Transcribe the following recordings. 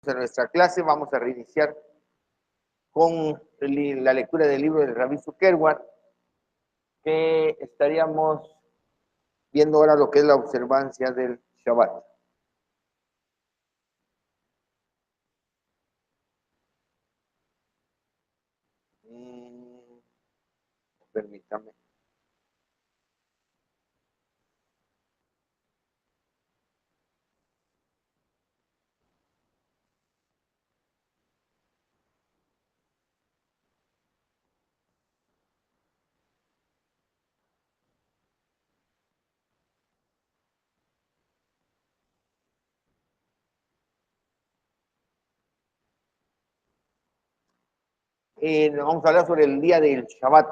En nuestra clase vamos a reiniciar con la lectura del libro de Rabbi Zuckerberg, que estaríamos viendo ahora lo que es la observancia del Shabbat. Permítame. Vamos a hablar sobre el día del Shabbat,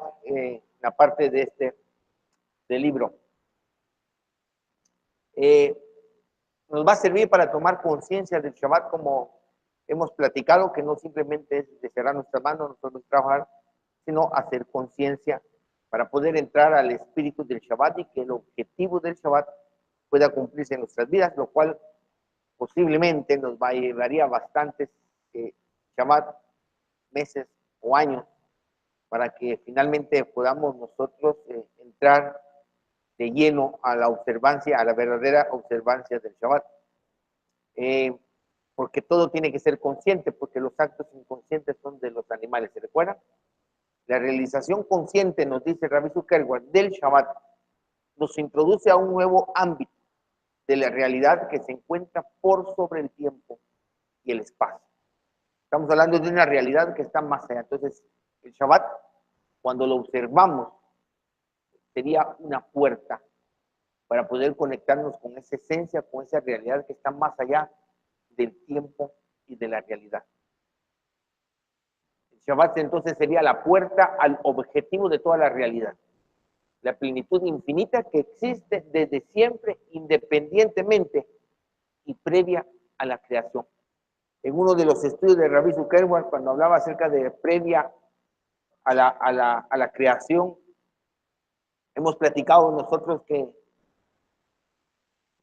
la parte de del libro. Nos va a servir para tomar conciencia del Shabbat, como hemos platicado, que no simplemente es de cerrar nuestras manos, nosotros trabajar, sino hacer conciencia para poder entrar al espíritu del Shabbat y que el objetivo del Shabbat pueda cumplirse en nuestras vidas, lo cual posiblemente nos llevaría bastantes Shabbat, meses o años, para que finalmente podamos nosotros entrar de lleno a la observancia, a la verdadera observancia del Shabbat. Porque todo tiene que ser consciente, porque los actos inconscientes son de los animales, ¿se recuerdan? La realización consciente, nos dice Rabbi Zuckerberg, del Shabbat, nos introduce a un nuevo ámbito de la realidad que se encuentra por sobre el tiempo y el espacio. Estamos hablando de una realidad que está más allá. Entonces, el Shabbat, cuando lo observamos, sería una puerta para poder conectarnos con esa esencia, con esa realidad que está más allá del tiempo y de la realidad. El Shabbat entonces sería la puerta al objetivo de toda la realidad, la plenitud infinita que existe desde siempre, independientemente y previa a la creación. En uno de los estudios de Rabbi Zuckerberg, cuando hablaba acerca de previa a la creación, hemos platicado nosotros que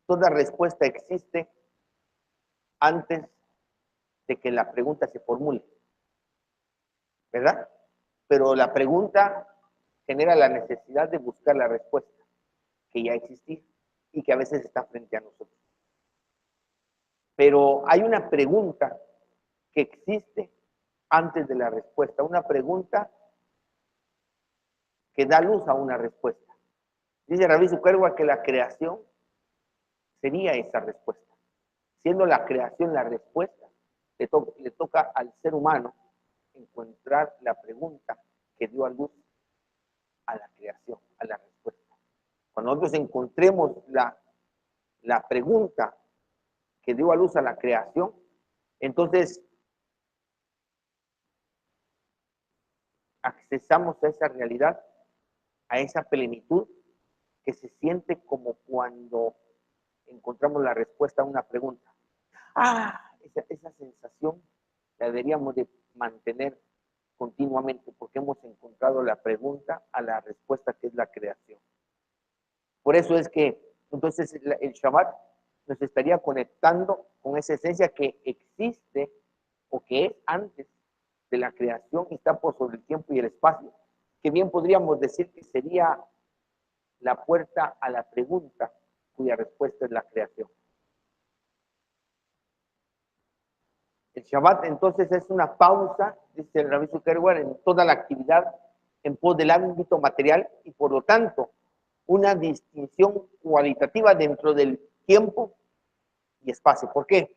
toda respuesta existe antes de que la pregunta se formule, ¿verdad? Pero la pregunta genera la necesidad de buscar la respuesta que ya existía y que a veces está frente a nosotros. Pero hay una pregunta que existe antes de la respuesta, una pregunta que da luz a una respuesta. Dice Rabbi Zuckerberg que la creación sería esa respuesta. Siendo la creación la respuesta, le toca al ser humano encontrar la pregunta que dio a luz a la creación, a la respuesta. Cuando nosotros encontremos la pregunta que dio a luz a la creación, entonces accesamos a esa realidad, a esa plenitud que se siente como cuando encontramos la respuesta a una pregunta. Esa sensación la deberíamos de mantener continuamente porque hemos encontrado la pregunta a la respuesta que es la creación. Por eso es que entonces el Shabbat nos estaría conectando con esa esencia que existe o que es antes de la creación y está por sobre el tiempo y el espacio, que bien podríamos decir que sería la puerta a la pregunta cuya respuesta es la creación. El Shabbat entonces es una pausa, dice el Rabbi Zuckerberg, en toda la actividad en pos del ámbito material y por lo tanto una distinción cualitativa dentro del tiempo y espacio. ¿Por qué?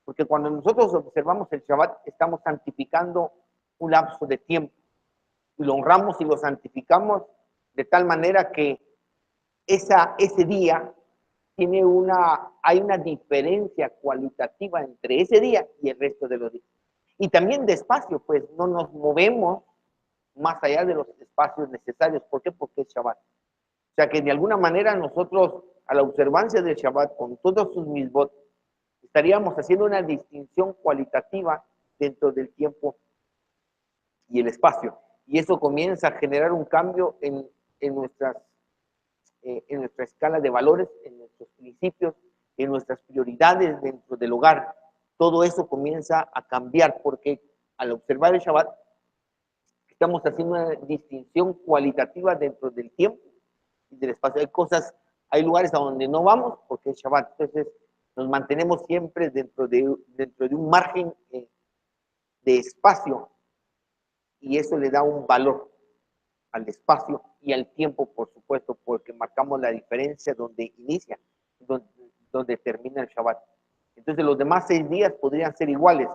Porque cuando nosotros observamos el Shabbat estamos santificando un lapso de tiempo y lo honramos y lo santificamos de tal manera que ese día hay una diferencia cualitativa entre ese día y el resto de los días. Y también de espacio, pues no nos movemos más allá de los espacios necesarios. ¿Por qué? Porque es Shabbat. O sea que de alguna manera nosotros, a la observancia del Shabbat, con todos sus misbot, estaríamos haciendo una distinción cualitativa dentro del tiempo y el espacio. Y eso comienza a generar un cambio en nuestra escala de valores, en nuestros principios, en nuestras prioridades dentro del hogar. todo eso comienza a cambiar, porque al observar el Shabbat, estamos haciendo una distinción cualitativa dentro del tiempo y del espacio. Hay cosas, hay lugares a donde no vamos porque es Shabbat, entonces nos mantenemos siempre dentro de un margen de espacio, y eso le da un valor al espacio y al tiempo, por supuesto, porque marcamos la diferencia donde inicia, donde termina el Shabbat. Entonces los demás 6 días podrían ser iguales,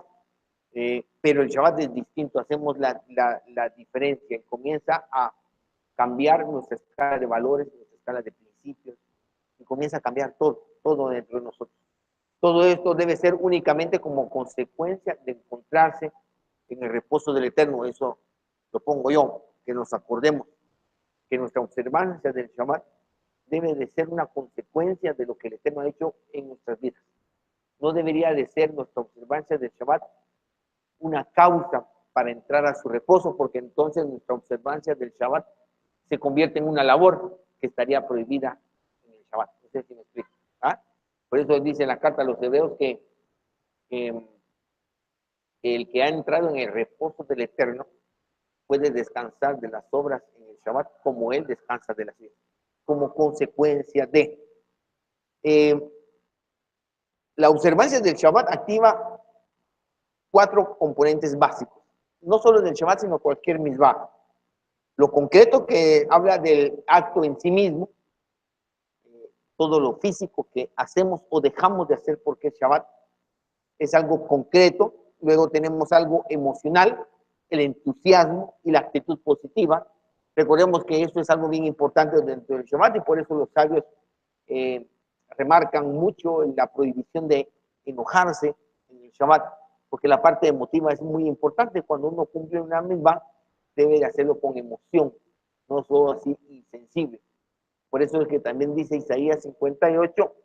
pero el Shabbat es distinto, hacemos la diferencia y comienza a cambiar nuestra escala de valores, nuestra escala de principios, y comienza a cambiar todo dentro de nosotros. Todo esto debe ser únicamente como consecuencia de encontrarse en el reposo del Eterno. Eso lo pongo yo, que nos acordemos que nuestra observancia del Shabbat debe de ser una consecuencia de lo que el Eterno ha hecho en nuestras vidas. No debería de ser nuestra observancia del Shabbat una causa para entrar a su reposo, porque entonces nuestra observancia del Shabbat se convierte en una labor que estaría prohibida en el Shabbat. No sé si me explico. ¿Ah? Por eso dice la carta a los hebreos que el que ha entrado en el reposo del Eterno puede descansar de las obras en el Shabbat como él descansa de las vidas, como consecuencia de la observancia del Shabbat activa 4 componentes básicos, no solo del Shabbat, sino cualquier misbah. Lo concreto, que habla del acto en sí mismo, todo lo físico que hacemos o dejamos de hacer porque es Shabbat, es algo concreto. Luego tenemos algo emocional, el entusiasmo y la actitud positiva. Recordemos que eso es algo bien importante dentro del Shabbat, y por eso los sabios remarcan mucho la prohibición de enojarse en el Shabbat, porque la parte emotiva es muy importante. Cuando uno cumple una misma, debe de hacerlo con emoción, no solo así insensible. Por eso es que también dice Isaías 58,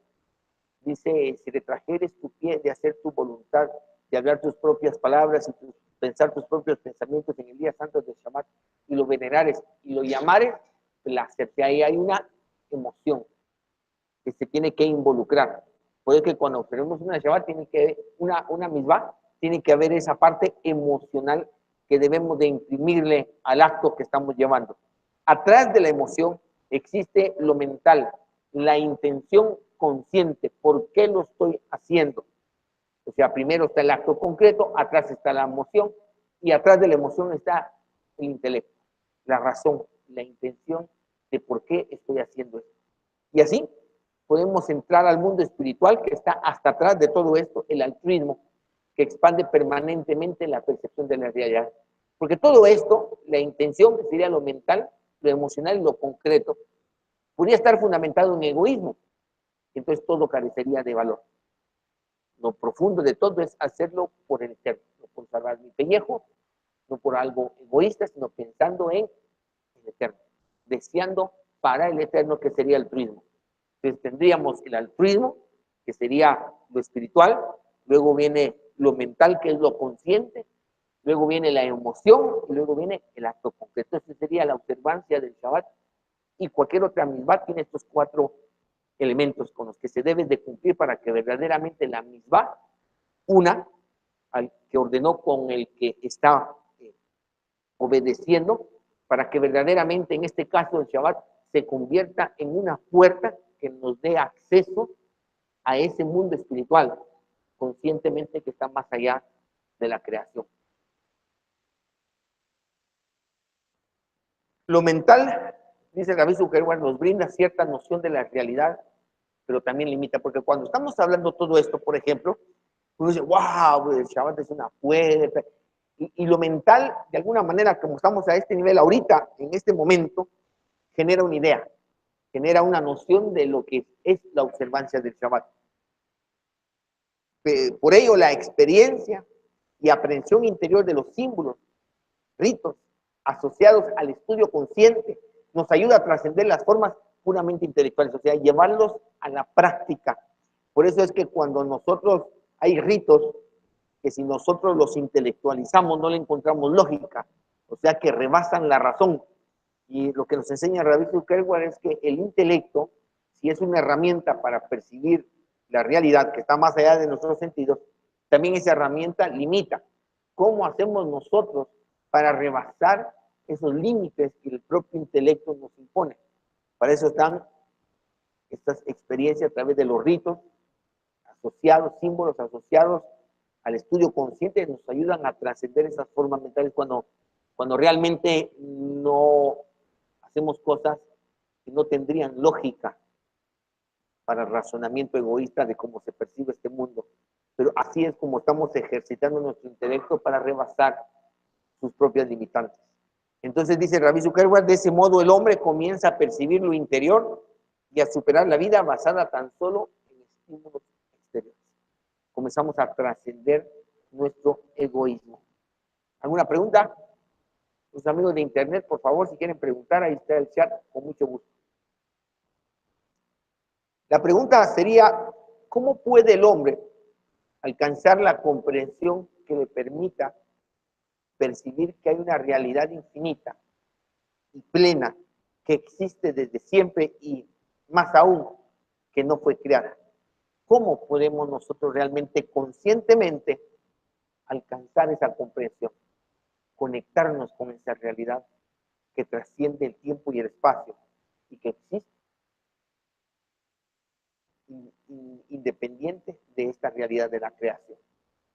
dice: si retrajeres tu pie de hacer tu voluntad, de hablar tus propias palabras y pensar tus propios pensamientos en el día santo del Shabbat, y lo venerares y lo llamares placer. Ahí hay una emoción que se tiene que involucrar. Puede que cuando observemos una Shabbat, tiene que una misbah, tiene que haber esa parte emocional que debemos de imprimirle al acto que estamos llevando. Atrás de la emoción existe lo mental, la intención consciente. ¿Por qué lo estoy haciendo? O sea, primero está el acto concreto, atrás está la emoción, y atrás de la emoción está el intelecto, la razón, la intención de por qué estoy haciendo esto. Y así podemos entrar al mundo espiritual, que está hasta atrás de todo esto, el altruismo, que expande permanentemente la percepción de la realidad. Porque todo esto, la intención, que sería lo mental, lo emocional y lo concreto, podría estar fundamentado en egoísmo. Entonces todo carecería de valor. Lo profundo de todo es hacerlo por el Eterno, no por salvar mi pellejo, no por algo egoísta, sino pensando en el Eterno, deseando para el Eterno, que sería el altruismo. Entonces tendríamos el altruismo, que sería lo espiritual, luego viene lo mental, que es lo consciente, luego viene la emoción, y luego viene el acto concreto. Esa sería la observancia del Shabbat, y cualquier otra misbah tiene estos 4 elementos con los que se debe de cumplir para que verdaderamente la misbah, una, al que ordenó con el que está obedeciendo, para que verdaderamente en este caso el Shabbat se convierta en una puerta que nos dé acceso a ese mundo espiritual, conscientemente, que está más allá de la creación. Lo mental, dice Rabbi Zuckerberg, nos brinda cierta noción de la realidad, pero también limita, porque cuando estamos hablando todo esto, por ejemplo, uno dice: wow, el Shabbat es una puerta, y lo mental, de alguna manera, como estamos a este nivel ahorita, en este momento, genera una idea, genera una noción de lo que es la observancia del Shabbat. Por ello, la experiencia y aprehensión interior de los símbolos, ritos, asociados al estudio consciente, nos ayuda a trascender las formas puramente intelectuales, o sea, llevarlos a la práctica. Por eso es que cuando nosotros hay ritos que, si nosotros los intelectualizamos, no le encontramos lógica, o sea, que rebasan la razón. Y lo que nos enseña Rabbi Zuckerberg es que el intelecto, si es una herramienta para percibir la realidad que está más allá de nuestros sentidos, también esa herramienta limita. ¿Cómo hacemos nosotros para rebasar esos límites que el propio intelecto nos impone? Para eso están estas experiencias a través de los ritos asociados, símbolos asociados al estudio consciente, nos ayudan a trascender esas formas mentales cuando realmente no hacemos cosas que no tendrían lógica para el razonamiento egoísta de cómo se percibe este mundo. Pero así es como estamos ejercitando nuestro intelecto para rebasar sus propias limitantes. Entonces dice Rabbi Zuckerberg, de ese modo el hombre comienza a percibir lo interior y a superar la vida basada tan solo en estímulos exteriores. Comenzamos a trascender nuestro egoísmo. ¿Alguna pregunta? Los amigos de internet, por favor, si quieren preguntar, ahí está el chat, con mucho gusto. La pregunta sería, ¿cómo puede el hombre alcanzar la comprensión que le permita percibir que hay una realidad infinita y plena que existe desde siempre y más aún que no fue creada? ¿Cómo podemos nosotros realmente conscientemente alcanzar esa comprensión, conectarnos con esa realidad que trasciende el tiempo y el espacio y que existe independiente de esta realidad de la creación?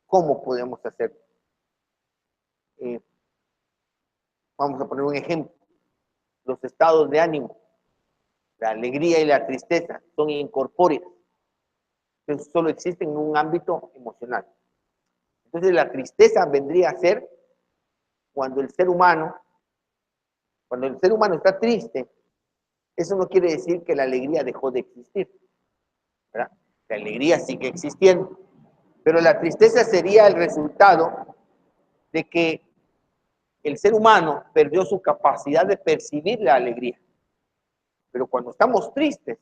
¿Cómo podemos hacerlo? Vamos a poner un ejemplo. Los estados de ánimo, la alegría y la tristeza son incorpóreas. Entonces solo existen en un ámbito emocional. Entonces la tristeza vendría a ser cuando el ser humano está triste. Eso no quiere decir que la alegría dejó de existir, ¿verdad? La alegría sigue existiendo, pero la tristeza sería el resultado de que el ser humano perdió su capacidad de percibir la alegría. Pero cuando estamos tristes,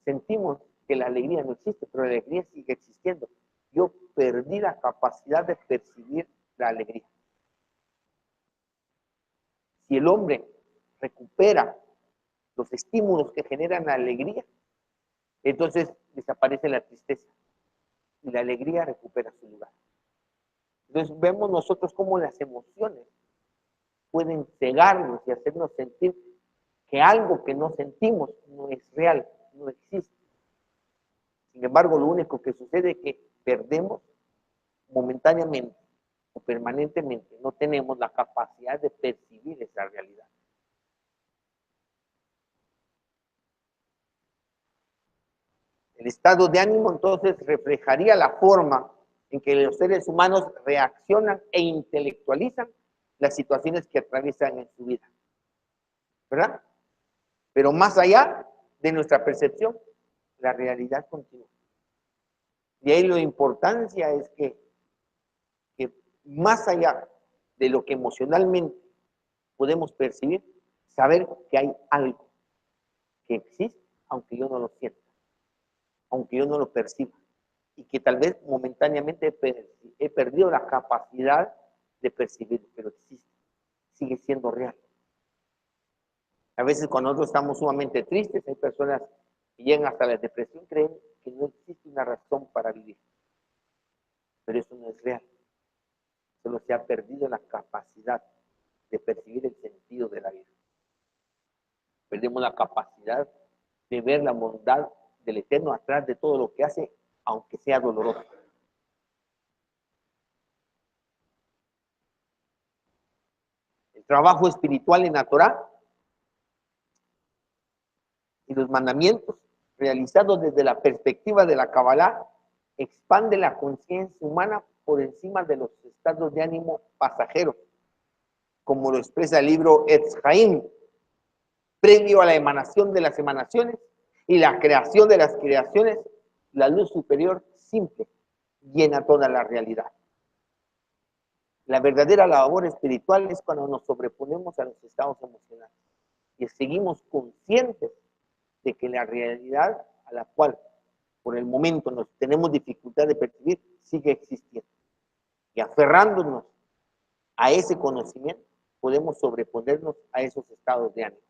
sentimos que la alegría no existe, pero la alegría sigue existiendo. Yo perdí la capacidad de percibir la alegría. Si el hombre recupera los estímulos que generan la alegría, entonces desaparece la tristeza y la alegría recupera su lugar. Entonces vemos nosotros cómo las emociones pueden cegarnos y hacernos sentir que algo que no sentimos no es real, no existe. Sin embargo, lo único que sucede es que perdemos momentáneamente o permanentemente, no tenemos la capacidad de percibir esa realidad. El estado de ánimo entonces reflejaría la forma en que los seres humanos reaccionan e intelectualizan las situaciones que atraviesan en su vida, ¿verdad? Pero más allá de nuestra percepción, la realidad continúa. Y ahí la importancia es que más allá de lo que emocionalmente podemos percibir, saber que hay algo que existe, aunque yo no lo sienta, aunque yo no lo perciba, y que tal vez momentáneamente he perdido la capacidad de percibir, pero existe, sigue siendo real. A veces cuando nosotros estamos sumamente tristes, hay personas que llegan hasta la depresión, creen que no existe una razón para vivir, pero eso no es real. Solo se ha perdido la capacidad de percibir el sentido de la vida. Perdemos la capacidad de ver la bondad del Eterno atrás de todo lo que hace, aunque sea doloroso. El trabajo espiritual en la Torá y los mandamientos realizados desde la perspectiva de la Kabbalah expande la conciencia humana por encima de los estados de ánimo pasajeros, como lo expresa el libro Etz Haim, previo a la emanación de las emanaciones y la creación de las creaciones, la luz superior simple llena toda la realidad. La verdadera labor espiritual es cuando nos sobreponemos a los estados emocionales y seguimos conscientes de que la realidad a la cual por el momento nos tenemos dificultad de percibir sigue existiendo. Y aferrándonos a ese conocimiento, podemos sobreponernos a esos estados de ánimo.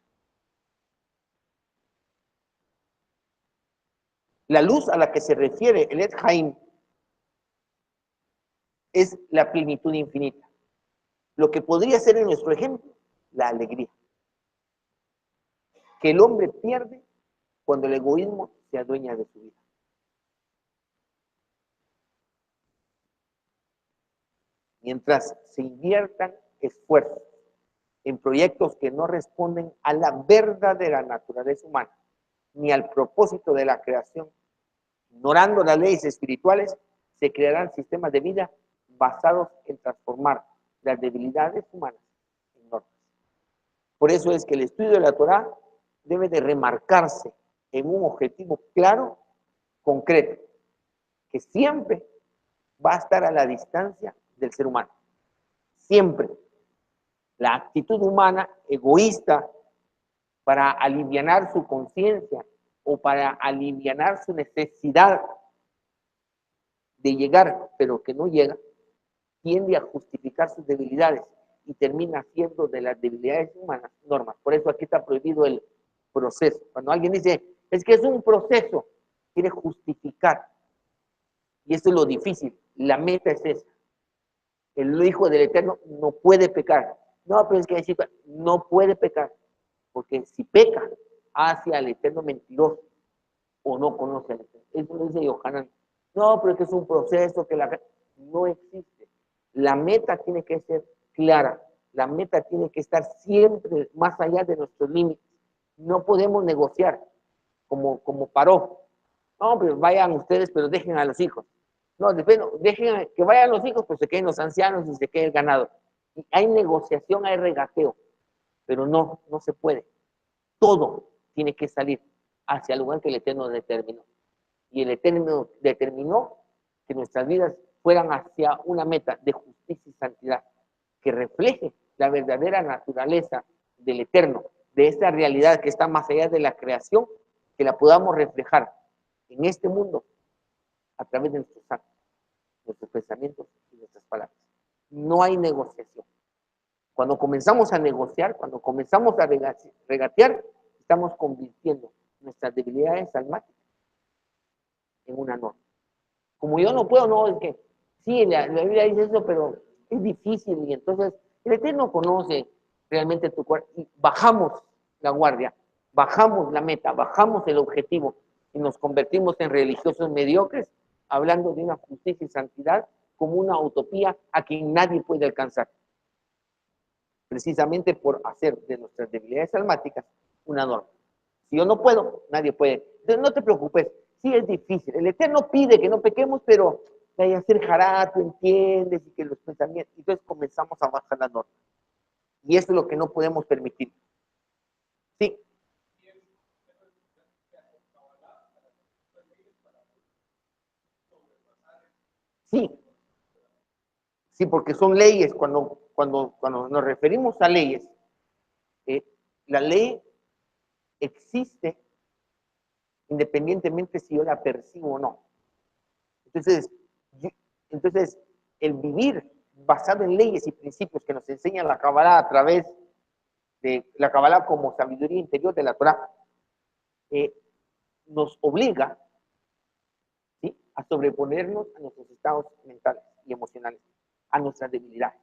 La luz a la que se refiere el Etz Haim es la plenitud infinita. Lo que podría ser en nuestro ejemplo, la alegría. Que el hombre pierde cuando el egoísmo se adueña de su vida. Mientras se inviertan esfuerzos en proyectos que no responden a la verdadera naturaleza humana, ni al propósito de la creación, ignorando las leyes espirituales, se crearán sistemas de vida basados en transformar las debilidades humanas en normas. Por eso es que el estudio de la Torá debe de remarcarse en un objetivo claro, concreto, que siempre va a estar a la distancia del ser humano. Siempre. La actitud humana egoísta para alivianar su conciencia o para alivianar su necesidad de llegar, pero que no llega, tiende a justificar sus debilidades y termina haciendo de las debilidades humanas normas. Por eso aquí está prohibido el proceso. Cuando alguien dice, es que es un proceso, quiere justificar. Y eso es lo difícil. La meta es esa. El Hijo del Eterno no puede pecar. No, pero es que decir, no puede pecar. Porque si peca, hace al Eterno mentiroso o no conoce al Eterno. Eso lo dice Yohanan. No, pero es que es un proceso que no existe. La meta tiene que ser clara. La meta tiene que estar siempre más allá de nuestros límites. No podemos negociar como paró. No, pues vayan ustedes, pero dejen a los hijos. No, dejen que vayan los hijos, pues se queden los ancianos y se quede el ganado. Y hay negociación, hay regateo, pero no se puede. Todo tiene que salir hacia el lugar que el Eterno determinó. Y el Eterno determinó que nuestras vidas fueran hacia una meta de justicia y santidad, que refleje la verdadera naturaleza del Eterno, de esta realidad que está más allá de la creación, que la podamos reflejar en este mundo a través de nuestros actos, nuestros pensamientos y nuestras palabras. No hay negociación. Cuando comenzamos a negociar, cuando comenzamos a regatear, estamos convirtiendo nuestras debilidades almáticas en una norma. Como yo no puedo, no, es que sí, la Biblia dice eso, pero es difícil y entonces el Eterno conoce realmente tu cuerpo y bajamos la guardia, bajamos la meta, bajamos el objetivo y nos convertimos en religiosos mediocres, hablando de una justicia y santidad como una utopía a quien nadie puede alcanzar. Precisamente por hacer de nuestras debilidades almáticas una norma. Si yo no puedo, nadie puede. Entonces no te preocupes, sí es difícil. El Eterno pide que no pequemos, pero hay que hacer jará, tú entiendes, y que los pensamientos, entonces comenzamos a bajar la norma. Y eso es lo que no podemos permitir. Sí. Sí. Sí, porque son leyes. Cuando nos referimos a leyes, la ley existe independientemente si yo la percibo o no. Entonces, entonces el vivir basado en leyes y principios que nos enseña la Kabbalah a través de la Kabbalah como sabiduría interior de la Torah, nos obliga, ¿sí?, a sobreponernos a nuestros estados mentales y emocionales, a nuestras debilidades,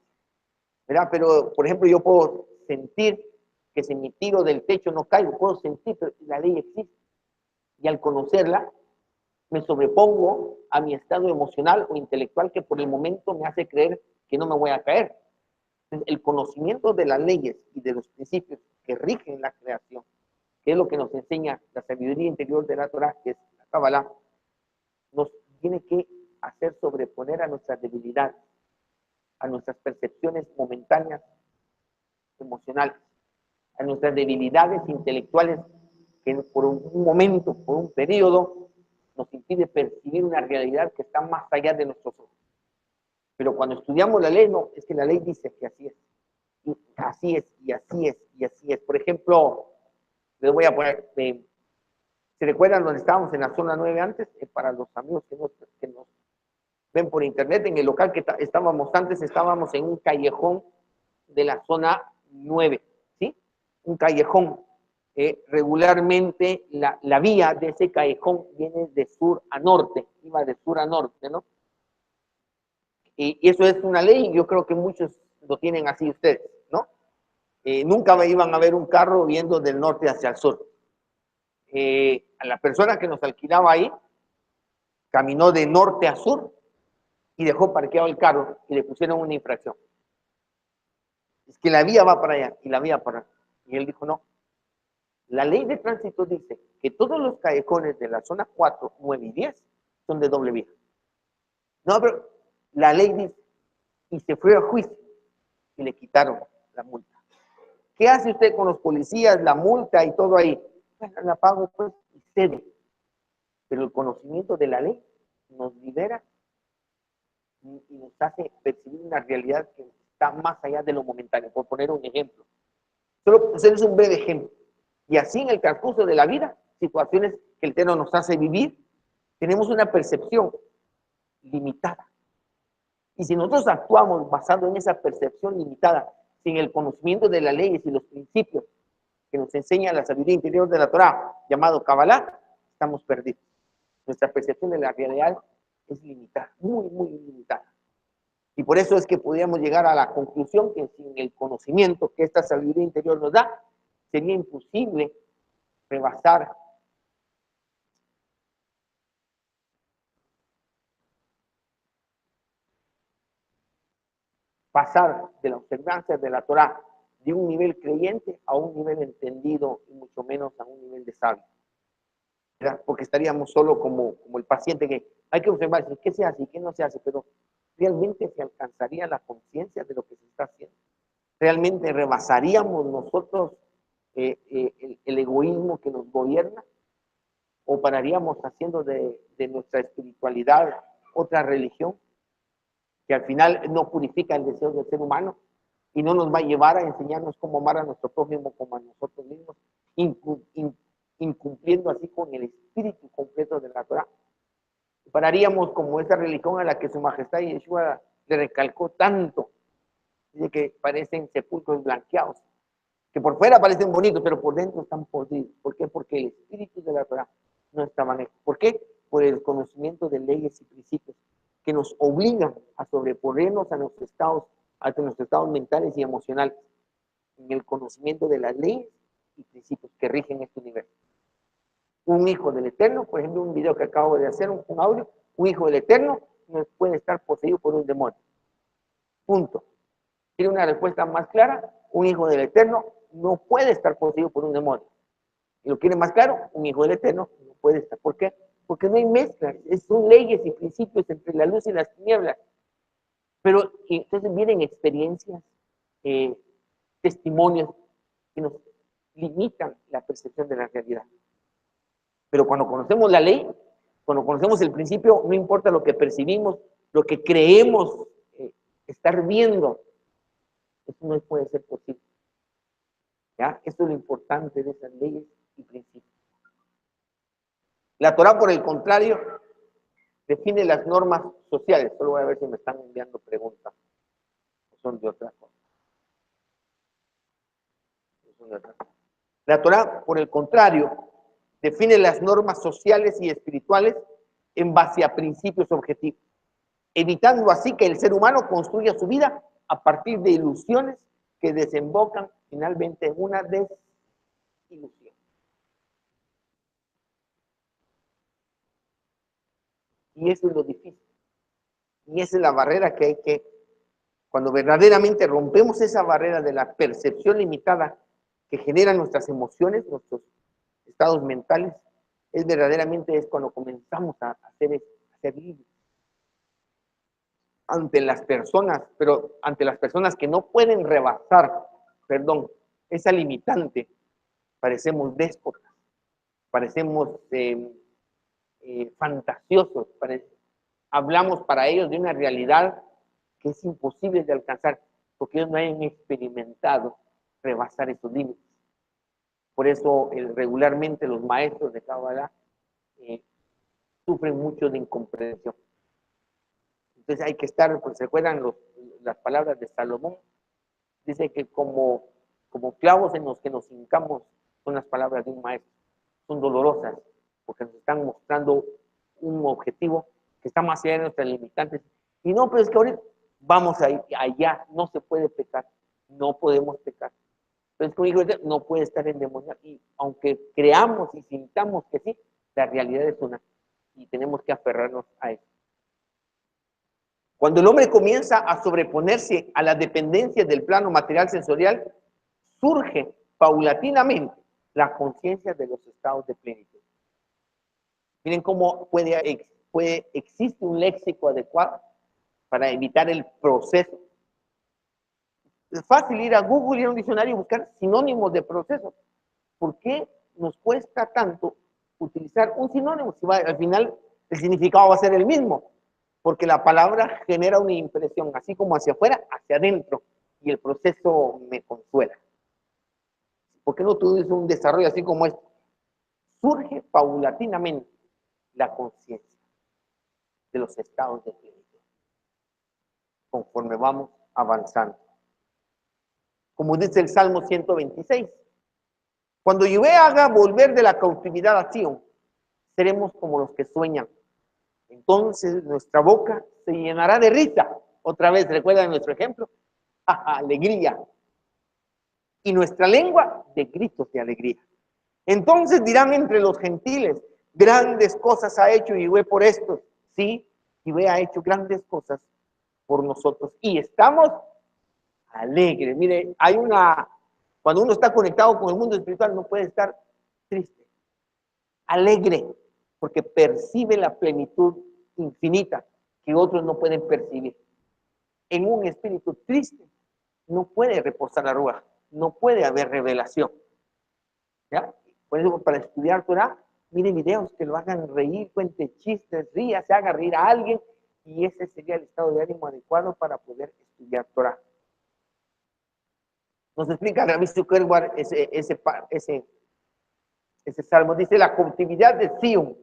¿verdad? Pero, por ejemplo, yo puedo sentir que si me tiro del techo no caigo, puedo sentir, pero la ley existe. Y al conocerla, me sobrepongo a mi estado emocional o intelectual que por el momento me hace creer que no me voy a caer. Entonces, el conocimiento de las leyes y de los principios que rigen la creación, que es lo que nos enseña la sabiduría interior de la Torah, que es la Kabbalah, nos tiene que hacer sobreponer a nuestras debilidades, a nuestras percepciones momentáneas, emocionales, a nuestras debilidades intelectuales que por un momento, por un periodo, nos impide percibir una realidad que está más allá de nuestros ojos. Pero cuando estudiamos la ley, no, es que la ley dice que así es. Y así es, y así es, y así es. Por ejemplo, les voy a poner, ¿se recuerdan donde estábamos en la zona 9 antes? Para los amigos que nos ven por internet, en el local que estábamos antes, estábamos en un callejón de la zona 9, ¿sí? Un callejón. Regularmente la vía de ese callejón viene de sur a norte, iba de sur a norte, ¿no? Y eso es una ley, yo creo que muchos lo tienen así ustedes, ¿no? Nunca me iban a ver un carro viendo del norte hacia el sur. A la persona que nos alquilaba ahí, caminó de norte a sur y dejó parqueado el carro y le pusieron una infracción. Es que la vía va para allá y la vía para allá. Y él dijo, no. La ley de tránsito dice que todos los callejones de la zona 4, 9 y 10 son de doble vía. No, pero la ley dice, y se fue a juicio y le quitaron la multa. ¿Qué hace usted con los policías, la multa y todo ahí? Bueno, la pago pues y cede. Pero el conocimiento de la ley nos libera y nos hace percibir una realidad que está más allá de lo momentáneo. Por poner un ejemplo. Solo hacerles un breve ejemplo. Y así en el transcurso de la vida, situaciones que el Eterno nos hace vivir, tenemos una percepción limitada. Y si nosotros actuamos basado en esa percepción limitada, sin el conocimiento de las leyes y los principios que nos enseña la sabiduría interior de la Torah, llamado Kabbalah, estamos perdidos. Nuestra percepción de la realidad es limitada, muy, muy limitada. Y por eso es que podríamos llegar a la conclusión que sin el conocimiento que esta sabiduría interior nos da, sería imposible rebasar pasar de la observancia de la Torah de un nivel creyente a un nivel entendido y mucho menos a un nivel de sabio. ¿Verdad? Porque estaríamos solo como el paciente que hay que observar qué se hace y qué no se hace, pero realmente se alcanzaría la conciencia de lo que se está haciendo. Realmente rebasaríamos nosotros el egoísmo que nos gobierna o pararíamos haciendo de nuestra espiritualidad otra religión que al final no purifica el deseo del ser humano y no nos va a llevar a enseñarnos cómo amar a nuestro prójimo como a nosotros mismos, incumpliendo así con el espíritu completo de la Torah. Pararíamos como esa religión a la que su majestad Yeshua le recalcó tanto, dice que parecen sepulcros blanqueados, que por fuera parecen bonitos, pero por dentro están podridos. ¿Por qué? Porque el espíritu de la Torah no está manejo. ¿Por qué? Por el conocimiento de leyes y principios que nos obligan a sobreponernos a nuestros estados mentales y emocionales, en el conocimiento de las leyes y principios que rigen este universo. Un hijo del Eterno, por ejemplo, un video que acabo de hacer, un audio, un hijo del Eterno no puede estar poseído por un demonio. Punto. ¿Tiene una respuesta más clara? Un hijo del Eterno no puede estar poseído por un demonio. ¿Y lo quiere más claro? Un hijo del Eterno no puede estar. ¿Por qué? Porque no hay mezcla. Son leyes y principios entre la luz y las tinieblas. Pero entonces vienen experiencias, testimonios que nos limitan la percepción de la realidad. Pero cuando conocemos la ley, cuando conocemos el principio, no importa lo que percibimos, lo que creemos estar viendo, eso no puede ser posible. ¿Ya? Esto es lo importante de esas leyes y principios. La Torah, por el contrario, define las normas sociales. Solo voy a ver si me están enviando preguntas. Son de otra cosa. La Torah, por el contrario, define las normas sociales y espirituales en base a principios objetivos, evitando así que el ser humano construya su vida a partir de ilusiones que desembocan finalmente en una desilusión. Y eso es lo difícil. Y esa es la barrera que hay que, cuando verdaderamente rompemos esa barrera de la percepción limitada que generan nuestras emociones, nuestros estados mentales, es verdaderamente es cuando comenzamos a ser libres ante las personas, pero ante las personas que no pueden rebasar, perdón, esa limitante, parecemos déspotas, parecemos fantasiosos, hablamos para ellos de una realidad que es imposible de alcanzar, porque ellos no han experimentado rebasar esos límites. Por eso regularmente los maestros de Kabbalah sufren mucho de incomprensión. Entonces hay que estar, pues se recuerdan las palabras de Salomón, dice que como clavos en los que nos hincamos son las palabras de un maestro, son dolorosas, porque nos están mostrando un objetivo que está más allá de nuestras limitantes Y no, pero es que ahorita vamos a ir allá, no se puede pecar, no podemos pecar. Pero es que un hijo de Dios no puede estar endemoniado. Y aunque creamos y sintamos que sí, la realidad es una. Y tenemos que aferrarnos a eso. Cuando el hombre comienza a sobreponerse a las dependencias del plano material sensorial, surge paulatinamente la conciencia de los estados de plenitud. Miren cómo existe un léxico adecuado para evitar el proceso. Es fácil ir a Google, ir a un diccionario y buscar sinónimos de proceso. ¿Por qué nos cuesta tanto utilizar un sinónimo? Si al final el significado va a ser el mismo, porque la palabra genera una impresión, así como hacia afuera, hacia adentro, y el proceso me consuela. ¿Por qué no tú dices un desarrollo así como esto? Surge paulatinamente la conciencia de los estados de plenitud, conforme vamos avanzando. Como dice el Salmo 126, cuando Yahvé haga volver de la cautividad a Sion, seremos como los que sueñan. Entonces nuestra boca se llenará de risa. Otra vez, recuerdan nuestro ejemplo, alegría. Y nuestra lengua de gritos de alegría. Entonces dirán entre los gentiles, grandes cosas ha hecho Yahvé por esto. Sí, Yahvé ha hecho grandes cosas por nosotros. Y estamos alegres. Mire, cuando uno está conectado con el mundo espiritual, no puede estar triste. Alegre, porque percibe la plenitud infinita que otros no pueden percibir. En un espíritu triste no puede reposar la rueda, no puede haber revelación. ¿Ya? Por eso, para estudiar Torah, mire videos que lo hagan reír, cuente chistes, ría, se haga reír a alguien, y ese sería el estado de ánimo adecuado para poder estudiar Torah. Nos explica Rabbi Zuckerberg ese salmo. Dice, la cautividad de Sion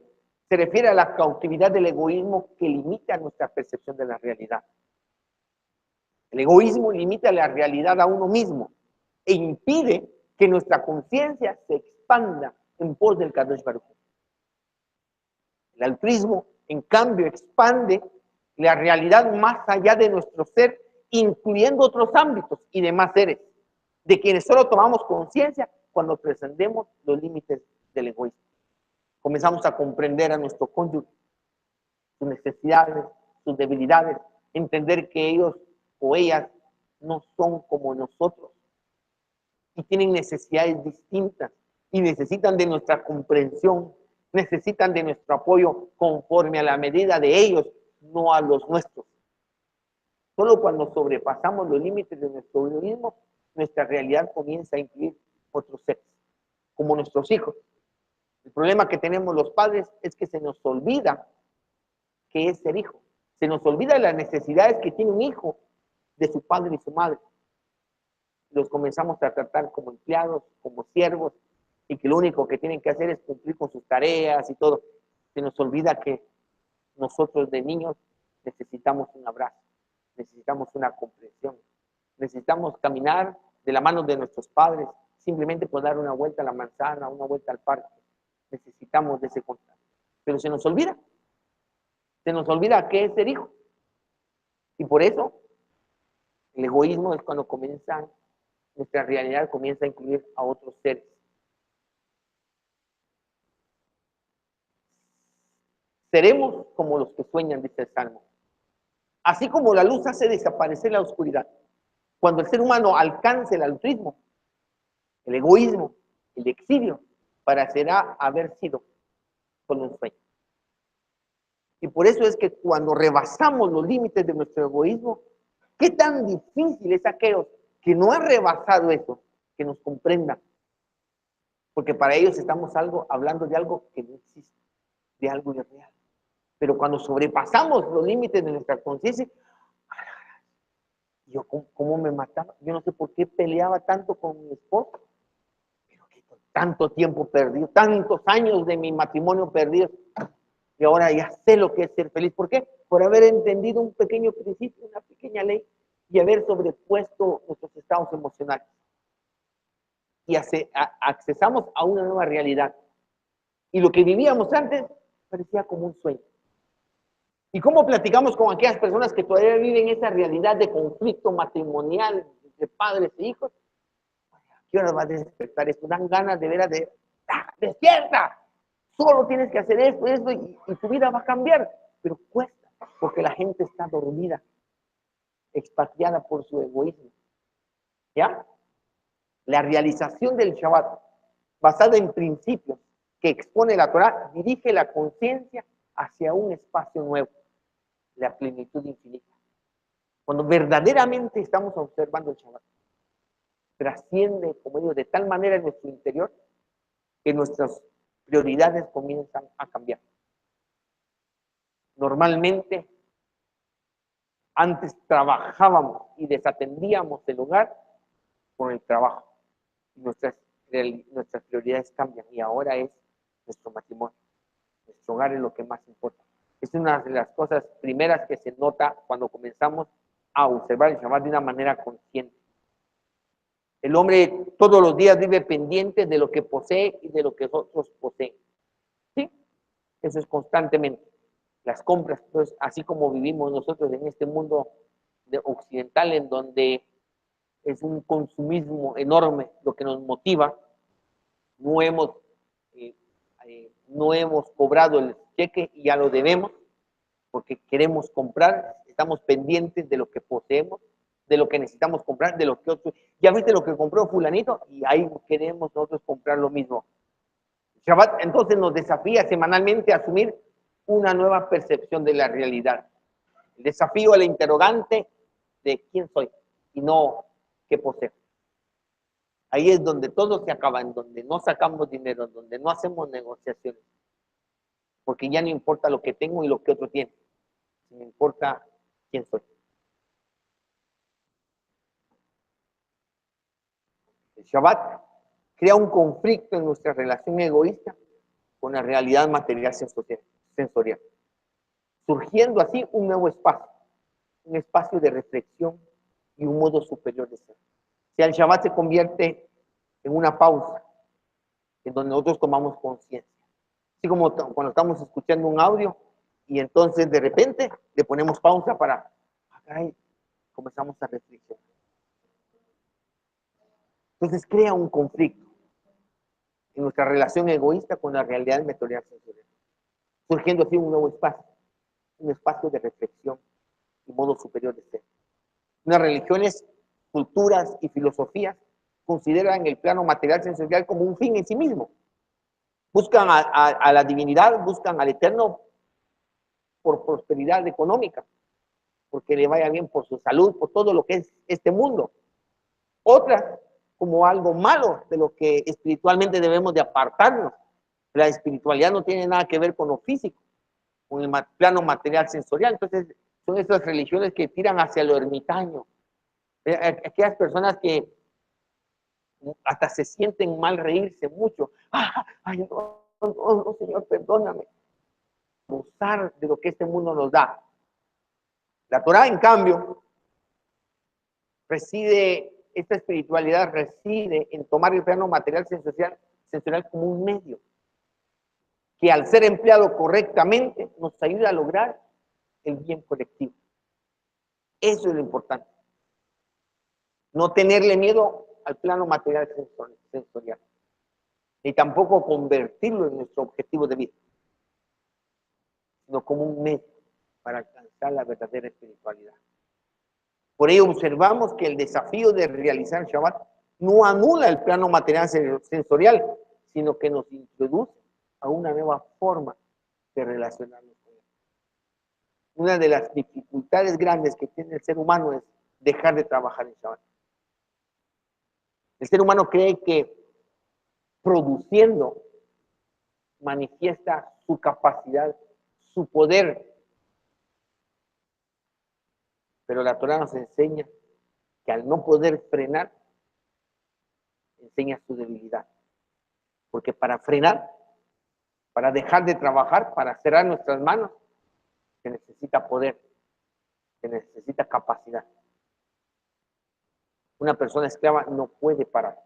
se refiere a la cautividad del egoísmo que limita nuestra percepción de la realidad. El egoísmo limita la realidad a uno mismo e impide que nuestra conciencia se expanda en pos del Kadosh Baruj Hu. El altruismo, en cambio, expande la realidad más allá de nuestro ser, incluyendo otros ámbitos y demás seres, de quienes solo tomamos conciencia cuando trascendemos los límites del egoísmo. Comenzamos a comprender a nuestro cónyuge, sus necesidades, sus debilidades, entender que ellos o ellas no son como nosotros y tienen necesidades distintas y necesitan de nuestra comprensión, necesitan de nuestro apoyo conforme a la medida de ellos, no a los nuestros. Solo cuando sobrepasamos los límites de nuestro egoísmo, nuestra realidad comienza a incluir otros seres, como nuestros hijos. El problema que tenemos los padres es que se nos olvida que es ser hijo. Se nos olvida las necesidades que tiene un hijo de su padre y su madre. Los comenzamos a tratar como empleados, como siervos, y que lo único que tienen que hacer es cumplir con sus tareas y todo. Se nos olvida que nosotros de niños necesitamos un abrazo, necesitamos una comprensión, necesitamos caminar de la mano de nuestros padres, simplemente por dar una vuelta a la manzana, una vuelta al parque. Necesitamos de ese contacto. Pero se nos olvida qué es ser hijo. Y por eso el egoísmo es cuando nuestra realidad comienza a incluir a otros seres. Seremos como los que sueñan, dice el Salmo. Así como la luz hace desaparecer la oscuridad, cuando el ser humano alcance el altruismo, el egoísmo, el exilio, parecerá haber sido solo un sueño. Y por eso es que cuando rebasamos los límites de nuestro egoísmo, qué tan difícil es aquellos que no han rebasado eso, que nos comprendan. Porque para ellos estamos hablando de algo que no existe, de algo irreal. Pero cuando sobrepasamos los límites de nuestra conciencia, yo cómo me mataba, yo no sé por qué peleaba tanto con mi esposo, pero que tanto tiempo perdido, tantos años de mi matrimonio perdido, y ahora ya sé lo que es ser feliz. ¿Por qué? Por haber entendido un pequeño principio, una pequeña ley, y haber sobrepuesto nuestros estados emocionales. Y accesamos a una nueva realidad. Y lo que vivíamos antes parecía como un sueño. ¿Y cómo platicamos con aquellas personas que todavía viven esa realidad de conflicto matrimonial de padres e hijos? ¿A qué hora va a despertar esto? Dan ganas de ver ¡despierta! Solo tienes que hacer esto, y tu vida va a cambiar. Pero cuesta, porque la gente está dormida, expatriada por su egoísmo. ¿Ya? La realización del Shabbat, basada en principios que expone la Torah, dirige la conciencia hacia un espacio nuevo, la plenitud infinita. Cuando verdaderamente estamos observando el Shabbat, trasciende, como digo, de tal manera en nuestro interior que nuestras prioridades comienzan a cambiar. Normalmente, antes trabajábamos y desatendíamos el hogar por el trabajo. Nuestras prioridades cambian y ahora es nuestro matrimonio. Nuestro hogar es lo que más importa. Es una de las cosas primeras que se nota cuando comenzamos a observar el Shabbat de una manera consciente. El hombre todos los días vive pendiente de lo que posee y de lo que otros poseen. ¿Sí? Eso es constantemente. Las compras, pues, así como vivimos nosotros en este mundo occidental, en donde es un consumismo enorme lo que nos motiva, no hemos cobrado el cheque y ya lo debemos, porque queremos comprar, estamos pendientes de lo que poseemos, de lo que necesitamos comprar, de lo que otros, ya viste lo que compró fulanito, y ahí queremos nosotros comprar lo mismo. Shabbat entonces nos desafía semanalmente a asumir una nueva percepción de la realidad. El desafío al interrogante de quién soy y no qué poseo. Ahí es donde todo se acaba, en donde no sacamos dinero, en donde no hacemos negociaciones. Porque ya no importa lo que tengo y lo que otro tiene. Me importa quién soy. El Shabbat crea un conflicto en nuestra relación egoísta con la realidad material sensorial, surgiendo así un nuevo espacio, un espacio de reflexión y un modo superior de ser. Si el Shabbat se convierte en una pausa, en donde nosotros tomamos conciencia. Así como cuando estamos escuchando un audio y entonces de repente le ponemos pausa para, comenzamos a reflexionar. Entonces crea un conflicto en nuestra relación egoísta con la realidad material sensorial, surgiendo así un nuevo un espacio de reflexión y modo superior de ser. Unas religiones, culturas y filosofías consideran el plano material sensorial como un fin en sí mismo. Buscan a la divinidad, buscan al eterno por prosperidad económica, porque le vaya bien por su salud, por todo lo que es este mundo. Otras como algo malo de lo que espiritualmente debemos de apartarnos. La espiritualidad no tiene nada que ver con lo físico, con el plano material sensorial. Entonces son esas religiones que tiran hacia lo ermitaño. Aquellas personas que hasta se sienten mal reírse mucho. Ay, no, Señor, perdóname. Gozar de lo que este mundo nos da. La Torah, en cambio, esta espiritualidad reside en tomar el plano material sensorial como un medio que al ser empleado correctamente nos ayuda a lograr el bien colectivo. Eso es lo importante. No tenerle miedo al plano material sensorial, ni tampoco convertirlo en nuestro objetivo de vida, sino como un medio para alcanzar la verdadera espiritualidad. Por ello observamos que el desafío de realizar Shabbat no anula el plano material sensorial, sino que nos introduce a una nueva forma de relacionarnos con él. Una de las dificultades grandes que tiene el ser humano es dejar de trabajar en Shabbat. El ser humano cree que produciendo manifiesta su capacidad, su poder. Pero la Torah nos enseña que al no poder frenar, enseña su debilidad. Porque para frenar, para dejar de trabajar, para cerrar nuestras manos, se necesita poder, se necesita capacidad. Una persona esclava no puede parar.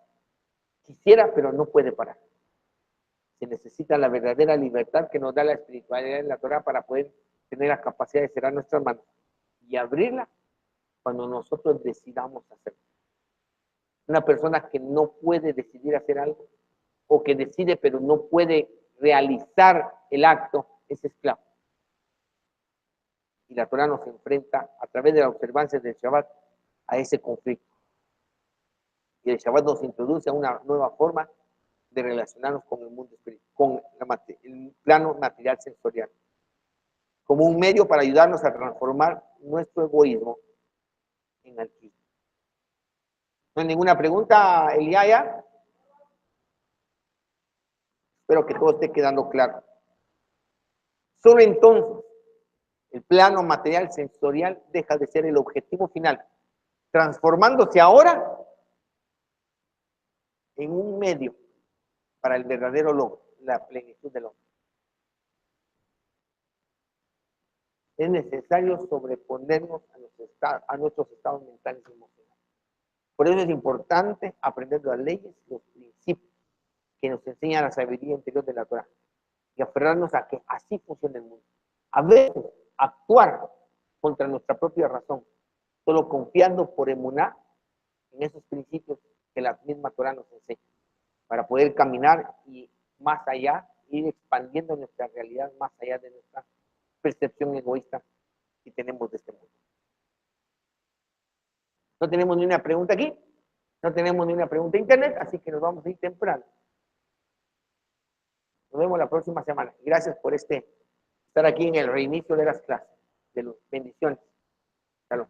Quisiera, pero no puede parar. Se necesita la verdadera libertad que nos da la espiritualidad en la Torah para poder tener la capacidad de cerrar nuestras manos y abrirla cuando nosotros decidamos hacerlo. Una persona que no puede decidir hacer algo, o que decide pero no puede realizar el acto, es esclavo. Y la Torah nos enfrenta a través de la observancia del Shabbat a ese conflicto. Y el Shabbat nos introduce a una nueva forma de relacionarnos con el mundo espiritual, con el plano material sensorial, como un medio para ayudarnos a transformar nuestro egoísmo en altruismo. ¿No hay ninguna pregunta, Eliaya? Espero que todo esté quedando claro. Solo entonces el plano material sensorial deja de ser el objetivo final, transformándose ahora en un medio para el verdadero logro, la plenitud del hombre. Es necesario sobreponernos a nuestros estados mentales y emocionales. Por eso es importante aprender las leyes, los principios que nos enseña la sabiduría interior de la Torah y aferrarnos a que así funciona el mundo. A veces actuar contra nuestra propia razón, solo confiando por emuná en esos principios que la misma Torah nos enseña, para poder caminar y más allá, ir expandiendo nuestra realidad más allá de nuestra percepción egoísta que tenemos de este mundo. No tenemos ni una pregunta aquí, no tenemos ni una pregunta en internet, así que nos vamos a ir temprano. Nos vemos la próxima semana. Gracias por estar aquí en el reinicio de las clases. De las bendiciones. Salud.